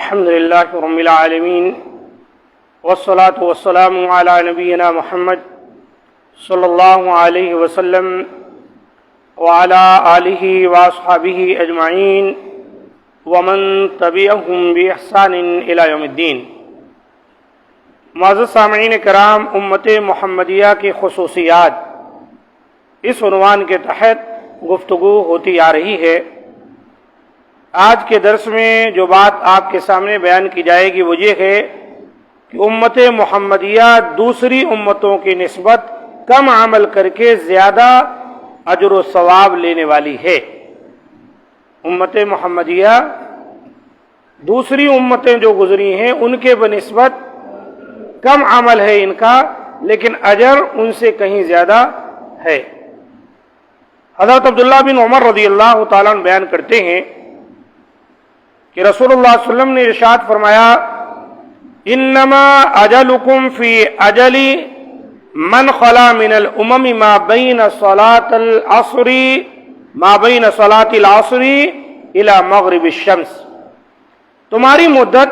الحمد للہ رب العالمین والصلاة والسلام علی نبینا محمد صلی اللہ علیہ وسلم وعلی آلہ واصحابہ اجمعین ومن تبعہم بإحسان الی یوم الدین۔ معزز سامعین کرام، امت محمدیہ کی خصوصیات اس عنوان کے تحت گفتگو ہوتی آ رہی ہے۔ آج کے درس میں جو بات آپ کے سامنے بیان کی جائے گی وہ یہ ہے کہ امت محمدیہ دوسری امتوں کی نسبت کم عمل کر کے زیادہ اجر و ثواب لینے والی ہے۔ امت محمدیہ دوسری امتیں جو گزری ہیں ان کے بنسبت کم عمل ہے ان کا، لیکن اجر ان سے کہیں زیادہ ہے۔ حضرت عبداللہ بن عمر رضی اللہ تعالیٰ عنہ بیان کرتے ہیں کہ رسول اللہ صلی اللہ علیہ وسلم نے ارشاد فرمایا، انما اجلکم فی اجل من خلا من الامم ما بین صلاة العصر الى مغرب الشمس۔ تمہاری مدت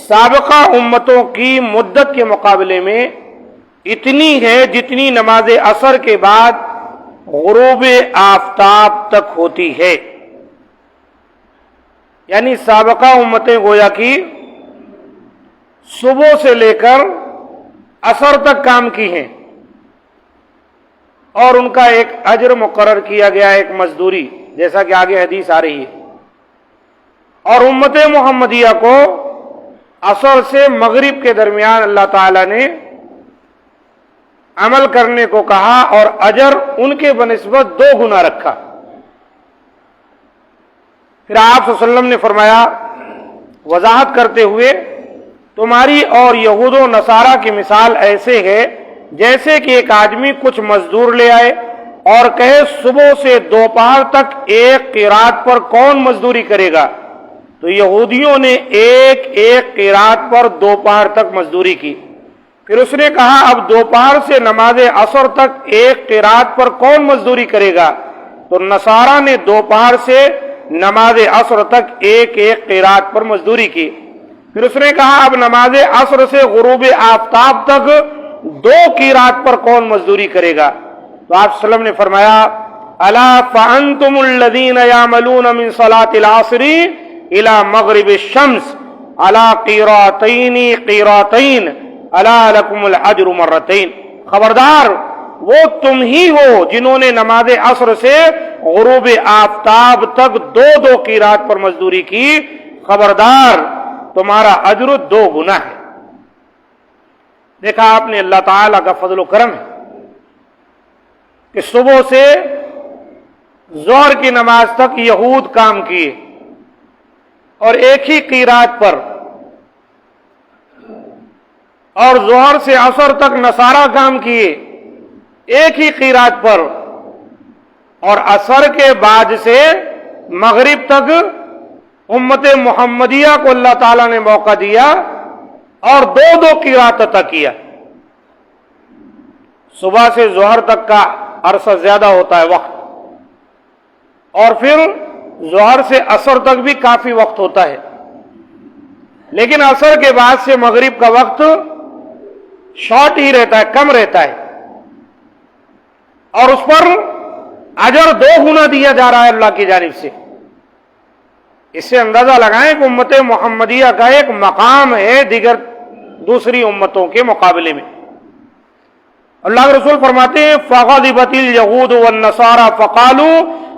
سابقہ امتوں کی مدت کے مقابلے میں اتنی ہے جتنی نماز عصر کے بعد غروب آفتاب تک ہوتی ہے۔ یعنی سابقہ امتیں گویا کی صبح سے لے کر عصر تک کام کی ہیں اور ان کا ایک اجر مقرر کیا گیا، ایک مزدوری، جیسا کہ آگے حدیث آ رہی ہے۔ اور امت محمدیہ کو عصر سے مغرب کے درمیان اللہ تعالی نے عمل کرنے کو کہا اور اجر ان کے بنسبت 2 گنا رکھا۔ پھر آپ صلی اللہ علیہ وسلم نے فرمایا وضاحت کرتے ہوئے، تمہاری اور یہود و نصارہ کی مثال ایسے ہے جیسے کہ ایک آدمی کچھ مزدور لے آئے اور کہے صبح سے دوپہر تک ایک قرات پر کون مزدوری کرے گا، تو یہودیوں نے ایک قرات پر دوپہر تک مزدوری کی۔ پھر اس نے کہا اب دوپہر سے نماز عصر تک ایک قرات پر کون مزدوری کرے گا، تو نصارہ نے دوپہر سے نماز عصر تک ایک قرات پر مزدوری کی۔ پھر اس نے کہا اب نماز عصر سے غروب آفتاب تک 2 قرات پر کون مزدوری کرے گا، تو آپ صلی اللہ علیہ وسلم نے فرمایا الا فانتم الذین یعملون من صلاة العصر الى مغرب الشمس الا قیراتین الا لکم العجر مرتین۔ خبردار، وہ تم ہی ہو جنہوں نے نماز عصر سے غروب آفتاب تک 2 قرات پر مزدوری کی، خبردار تمہارا اجر 2 گنا ہے۔ دیکھا آپ نے اللہ تعالی کا فضل و کرم ہے کہ صبح سے ظہر کی نماز تک یہود کام کیے اور ایک ہی قرات پر، اور ظہر سے عصر تک نصارہ کام کیے ایک ہی قرات پر، اور عصر کے بعد سے مغرب تک امت محمدیہ کو اللہ تعالیٰ نے موقع دیا اور 2 قرات عطا کیا۔ صبح سے ظہر تک کا عرصہ زیادہ ہوتا ہے وقت، اور پھر ظہر سے عصر تک بھی کافی وقت ہوتا ہے، لیکن عصر کے بعد سے مغرب کا وقت شارٹ ہی رہتا ہے، کم رہتا ہے، اور اس پر اجر 2 گنا دیا جا رہا ہے اللہ کی جانب سے۔ اس سے اندازہ لگائیں کہ امت محمدیہ کا ایک مقام ہے دیگر دوسری امتوں کے مقابلے میں۔ اللہ کے رسول فرماتے ہیں فغضبت اليہود والنصارى فقالوا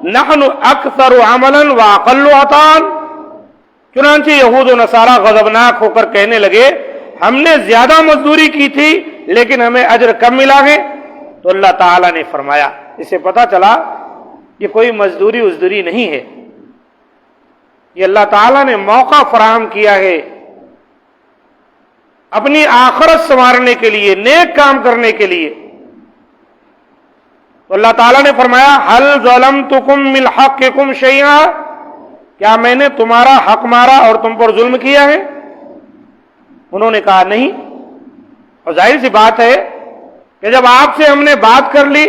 نحن اکثر عملا واقل عطاء۔ چنانچہ یہود و نصارہ غضبناک ہو کر کہنے لگے ہم نے زیادہ مزدوری کی تھی لیکن ہمیں اجر کم ملا ہے۔ تو اللہ تعالیٰ نے فرمایا، اس سے پتہ چلا یہ کوئی مزدوری ازدوری نہیں ہے، یہ اللہ تعالیٰ نے موقع فراہم کیا ہے اپنی آخرت سنوارنے کے لیے، نیک کام کرنے کے لیے۔ تو اللہ تعالیٰ نے فرمایا هل ظلمتکم من حقکم شیئا، کیا میں نے تمہارا حق مارا اور تم پر ظلم کیا ہے؟ انہوں نے کہا نہیں۔ اور ظاہر سی بات ہے کہ جب آپ سے ہم نے بات کر لی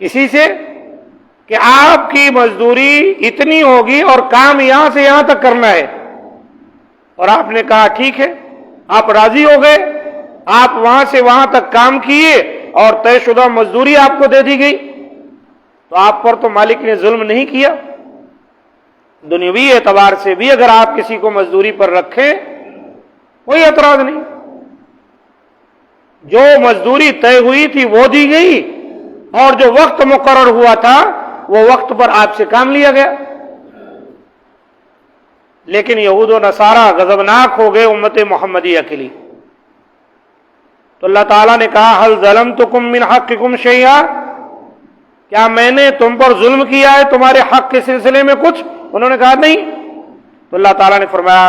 کسی سے کہ آپ کی مزدوری اتنی ہوگی اور کام یہاں سے یہاں تک کرنا ہے، اور آپ نے کہا ٹھیک ہے، آپ راضی ہو گئے، آپ وہاں سے وہاں تک کام کیے اور طے شدہ مزدوری آپ کو دے دی گئی، تو آپ پر تو مالک نے ظلم نہیں کیا۔ دنیوی اعتبار سے بھی اگر آپ کسی کو مزدوری پر رکھیں کوئی اعتراض نہیں، جو مزدوری طے ہوئی تھی وہ دی گئی، اور جو وقت مقرر ہوا تھا وہ وقت پر آپ سے کام لیا گیا۔ لیکن یہود و نصارہ غضبناک ہو گئے امت محمدیہ کے لیے، تو اللہ تعالیٰ نے کہا هل ظلمتکم من حقکم شیئا، کیا میں نے تم پر ظلم کیا ہے تمہارے حق کے سلسلے میں کچھ؟ انہوں نے کہا نہیں۔ تو اللہ تعالیٰ نے فرمایا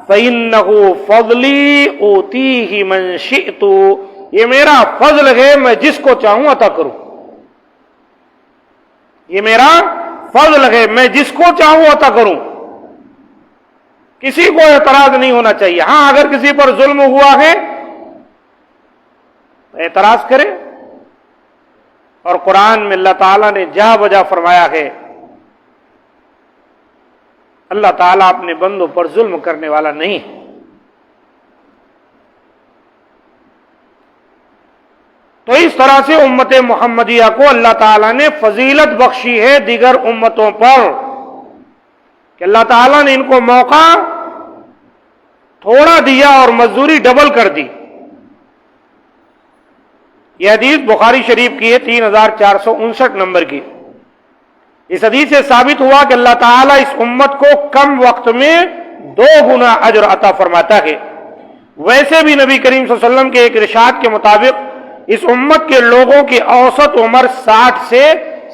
فَإِنَّهُ فَضْلِي أُوتِيهِ مَنْ شِئْتُ، یہ میرا فضل ہے، میں جس کو چاہوں عطا کروں، یہ میرا فضل ہے، میں جس کو چاہوں عطا کروں، کسی کو اعتراض نہیں ہونا چاہیے۔ ہاں اگر کسی پر ظلم ہوا ہے اعتراض کرے، اور قرآن میں اللہ تعالیٰ نے جا بجا فرمایا ہے اللہ تعالیٰ اپنے بندوں پر ظلم کرنے والا نہیں ہے۔ تو اس طرح سے امت محمدیہ کو اللہ تعالیٰ نے فضیلت بخشی ہے دیگر امتوں پر، کہ اللہ تعالیٰ نے ان کو موقع تھوڑا دیا اور مزدوری ڈبل کر دی۔ یہ حدیث بخاری شریف کی ہے 3459 نمبر کی۔ اس حدیث سے ثابت ہوا کہ اللہ تعالیٰ اس امت کو کم وقت میں 2 گنا اجر عطا فرماتا ہے۔ ویسے بھی نبی کریم صلی اللہ علیہ وسلم کے ایک ارشاد کے مطابق اس امت کے لوگوں کی اوسط عمر 60 سے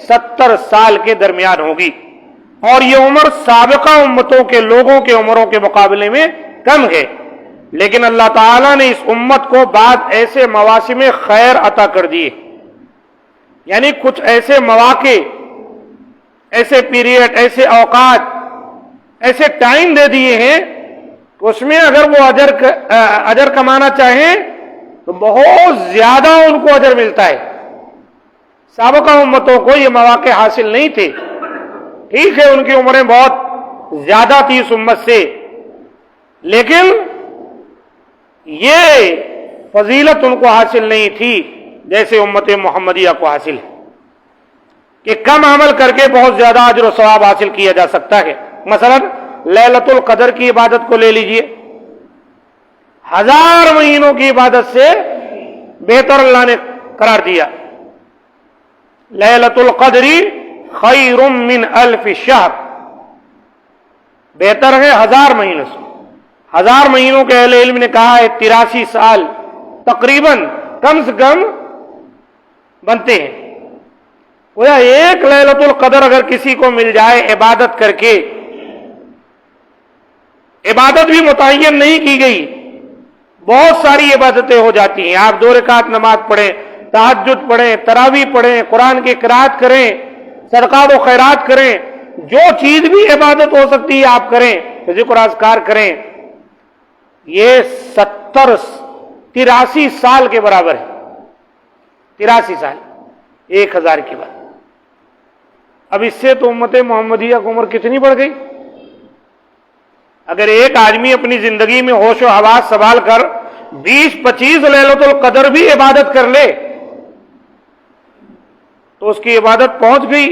70 سال کے درمیان ہوگی، اور یہ عمر سابقہ امتوں کے لوگوں کے عمروں کے مقابلے میں کم ہے، لیکن اللہ تعالیٰ نے اس امت کو بعد ایسے مواسم خیر عطا کر دیے، یعنی کچھ ایسے مواقع، ایسے پیریڈ، ایسے اوقات، ایسے ٹائم دے دیے ہیں کہ اس میں اگر وہ اجر کمانا چاہیں تو بہت زیادہ ان کو اجر ملتا ہے۔ سابقہ امتوں کو یہ مواقع حاصل نہیں تھے، ٹھیک ہے ان کی عمریں بہت زیادہ تھی اس امت سے، لیکن یہ فضیلت ان کو حاصل نہیں تھی جیسے امت محمدیہ کو حاصل ہے، کہ کم عمل کر کے بہت زیادہ اجر و ثواب حاصل کیا جا سکتا ہے۔ مثلا لیلۃ القدر کی عبادت کو لے لیجئے، 1000 مہینوں کی عبادت سے بہتر اللہ نے قرار دیا۔ لیلۃ القدر خیر من 1000 شہر، بہتر ہے 1000 مہینوں سے۔ 1000 مہینوں کے اہل علم نے کہا ہے 83 سال تقریباً کم سے کم بنتے ہیں۔ گویا ایک لیلۃ القدر اگر کسی کو مل جائے عبادت کر کے، عبادت بھی متعین نہیں کی گئی، بہت ساری عبادتیں ہو جاتی ہیں۔ آپ 2 رکعت نماز پڑھیں، تہجد پڑھیں، تراویح پڑھیں، قرآن کی قرات کریں، صدقات و خیرات کریں، جو چیز بھی عبادت ہو سکتی ہے آپ کریں، ذکر اذکار کریں، یہ 83 سال کے برابر ہے۔ 83 سال 1000 کی بات۔ اب اس سے تو امت محمدیہ کی عمر کتنی بڑھ گئی؟ اگر ایک آدمی اپنی زندگی میں ہوش و حواس سنبھال کر 20-25 لیلۃ القدر بھی عبادت کر لے تو اس کی عبادت پہنچ گئی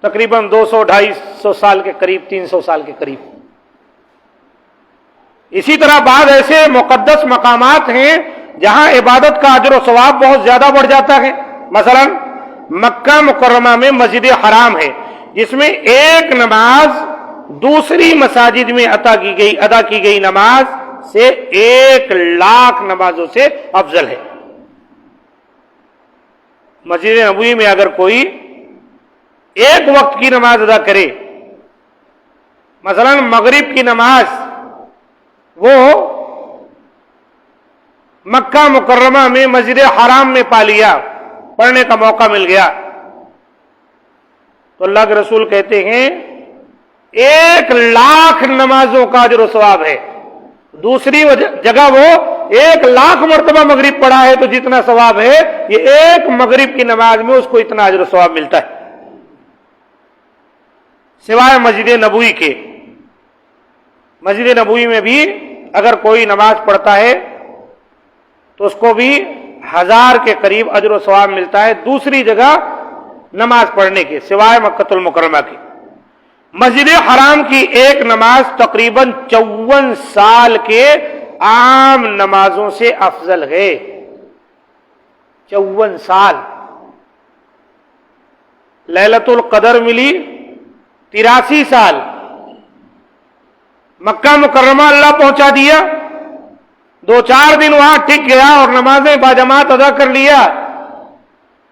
تقریباً 200-250 سال کے قریب، 300 سال کے قریب۔ اسی طرح بعض ایسے مقدس مقامات ہیں جہاں عبادت کا اجر و ثواب بہت زیادہ بڑھ جاتا ہے۔ مثلا مکہ مکرمہ میں مسجد حرام ہے، جس میں ایک نماز دوسری مساجد میں ادا کی گئی نماز سے 1,00,000 نمازوں سے افضل ہے۔ مسجد نبوی میں اگر کوئی ایک وقت کی نماز ادا کرے، مثلا مغرب کی نماز، وہ مکہ مکرمہ میں مسجد حرام میں پا لیا، پڑھنے کا موقع مل گیا، تو اللہ کے رسول کہتے ہیں 1,00,000 نمازوں کا اجر و ثواب ہے۔ دوسری جگہ وہ 1,00,000 مرتبہ مغرب پڑھا ہے تو جتنا ثواب ہے، یہ ایک مغرب کی نماز میں اس کو اتنا اجر و ثواب ملتا ہے، سوائے مسجد نبوی کے۔ مسجد نبوی میں بھی اگر کوئی نماز پڑھتا ہے تو اس کو بھی 1000 کے قریب اجر و ثواب ملتا ہے دوسری جگہ نماز پڑھنے کے سوائے مکہ المکرمہ کے۔ مسجد حرام کی ایک نماز تقریباً 54 سال کے عام نمازوں سے افضل ہے۔ 54 سال۔ لیلۃ القدر ملی 83 سال، مکہ مکرمہ اللہ پہنچا دیا، 2-4 دن وہاں ٹک گیا اور نمازیں باجماعت ادا کر لیا۔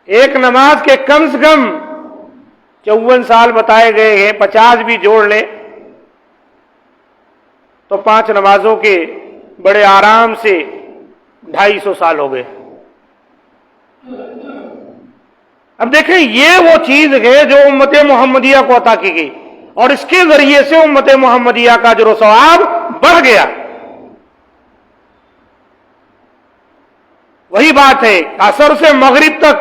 ایک نماز کے کم سے کم 54 سال بتائے گئے ہیں، 50 بھی جوڑ لیں تو 5 نمازوں کے بڑے آرام سے 250 سال ہو گئے۔ اب دیکھیں یہ وہ چیز ہے جو امت محمدیہ کو عطا کی گئی اور اس کے ذریعے سے امت محمدیہ کا اجر و ثواب بڑھ گیا۔ وہی بات ہے، عصر سے مغرب تک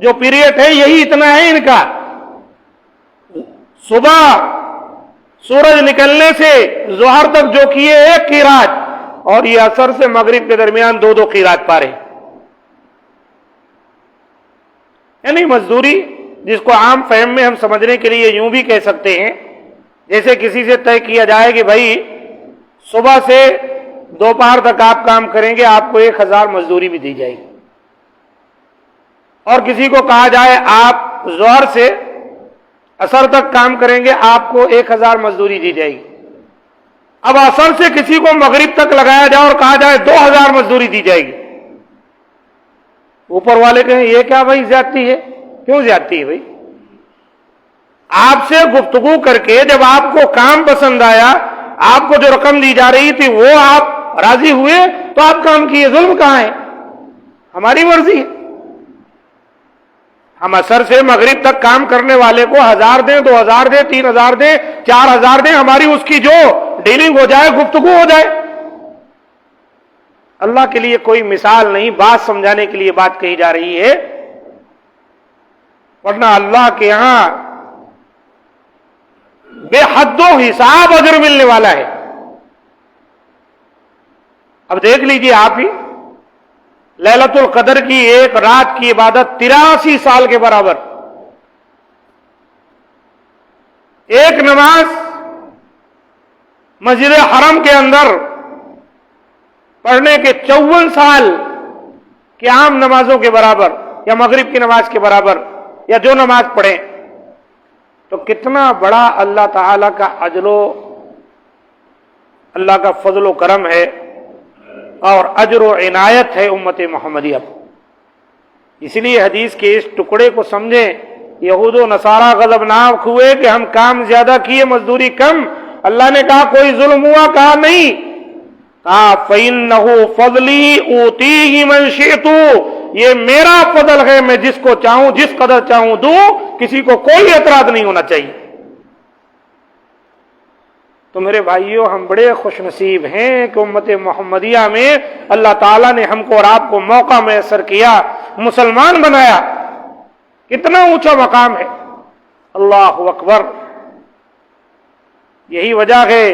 جو پیریڈ ہے یہی اتنا ہے ان کا۔ صبح سورج نکلنے سے ظہر تک جو کیے 1 قیراط اور یہ عصر سے مغرب کے درمیان 2 قیراط پارے، یعنی مزدوری جس کو عام فہم میں ہم سمجھنے کے لیے یوں بھی کہہ سکتے ہیں، جیسے کسی سے طے کیا جائے کہ بھائی صبح سے دوپہر تک آپ کام کریں گے آپ کو 1000 مزدوری بھی دی جائے گی، اور کسی کو کہا جائے آپ ظہر سے عصر تک کام کریں گے آپ کو 1000 مزدوری دی جائے گی۔ اب عصر سے کسی کو مغرب تک لگایا جائے اور کہا جائے 2000 مزدوری دی جائے گی، اوپر والے کہیں یہ کیا بھائی زیادتی ہے؟ کیوں زیادتی ہے بھائی؟ آپ سے گفتگو کر کے جب آپ کو کام پسند آیا، آپ کو جو رقم دی جا رہی تھی وہ آپ راضی ہوئے تو آپ کام کیے، ظلم کہاں ہے؟ ہماری مرضی ہے۔ ہم عصر سے مغرب تک کام کرنے والے کو 1000 دیں، 2000 دیں، 3000 دیں، 4000 دیں، ہماری اس کی جو ڈیلنگ ہو جائے، گفتگو ہو جائے۔ اللہ کے لیے کوئی مثال نہیں، بات سمجھانے کے لیے بات کہی جا رہی ہے، ورنہ اللہ کے یہاں بے حد و حساب اجر ملنے والا ہے۔ اب دیکھ لیجیے آپ ہی، لیلۃ القدر کی ایک رات کی عبادت 83 سال کے برابر، ایک نماز مسجد حرم کے اندر پڑھنے کے 54 سال کے عام نمازوں کے برابر، یا مغرب کی نماز کے برابر، یا جو نماز پڑھیں، تو کتنا بڑا اللہ تعالی کا عدل و اللہ کا فضل و کرم ہے اور اجر و عنایت ہے امت محمدیہ پر۔ اس لیے حدیث کے اس ٹکڑے کو سمجھیں، یہود و نصارہ غضبناک ہوئے کہ ہم کام زیادہ کیے مزدوری کم، اللہ نے کہا کوئی ظلم ہوا؟ کہا نہیں، کہا فَإِنَّهُ فَضْلِي أُوتِيهِ مَنْ شِئْتُ، یہ میرا فضل ہے، میں جس کو چاہوں جس قدر چاہوں دوں، کسی کو کوئی اعتراض نہیں ہونا چاہیے۔ تو میرے بھائیوں، ہم بڑے خوش نصیب ہیں کہ امت محمدیہ میں اللہ تعالیٰ نے ہم کو اور آپ کو موقع میسر کیا، مسلمان بنایا، کتنا اونچا مقام ہے، اللہ اکبر۔ یہی وجہ ہے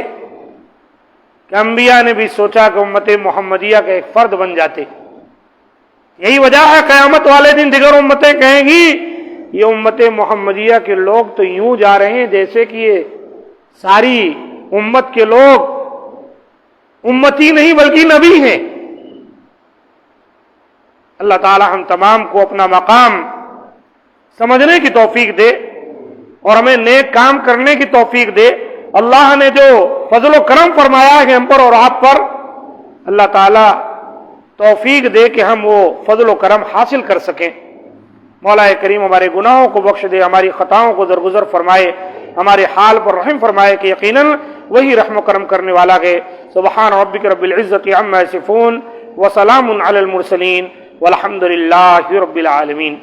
کہ انبیاء نے بھی سوچا کہ امت محمدیہ کا ایک فرد بن جاتے۔ یہی وجہ ہے قیامت والے دن دیگر امتیں کہیں گی یہ امت محمدیہ کے لوگ تو یوں جا رہے ہیں جیسے کہ یہ ساری امت کے لوگ امتی نہیں بلکہ نبی ہیں۔ اللہ تعالی ہم تمام کو اپنا مقام سمجھنے کی توفیق دے اور ہمیں نیک کام کرنے کی توفیق دے۔ اللہ نے جو فضل و کرم فرمایا ہے ہم پر اور آپ پر، اللہ تعالی توفیق دے کہ ہم وہ فضل و کرم حاصل کر سکیں۔ مولا کریم ہمارے گناہوں کو بخش دے، ہماری خطاؤں کو درگزر فرمائے، ہمارے حال پر رحم فرمائے کہ یقیناً وہی رحم و کرم کرنے والا ہے۔ سبحان ربک رب العزت عما یصفون وسلام علی المرسلین والحمد للہ رب العالمین۔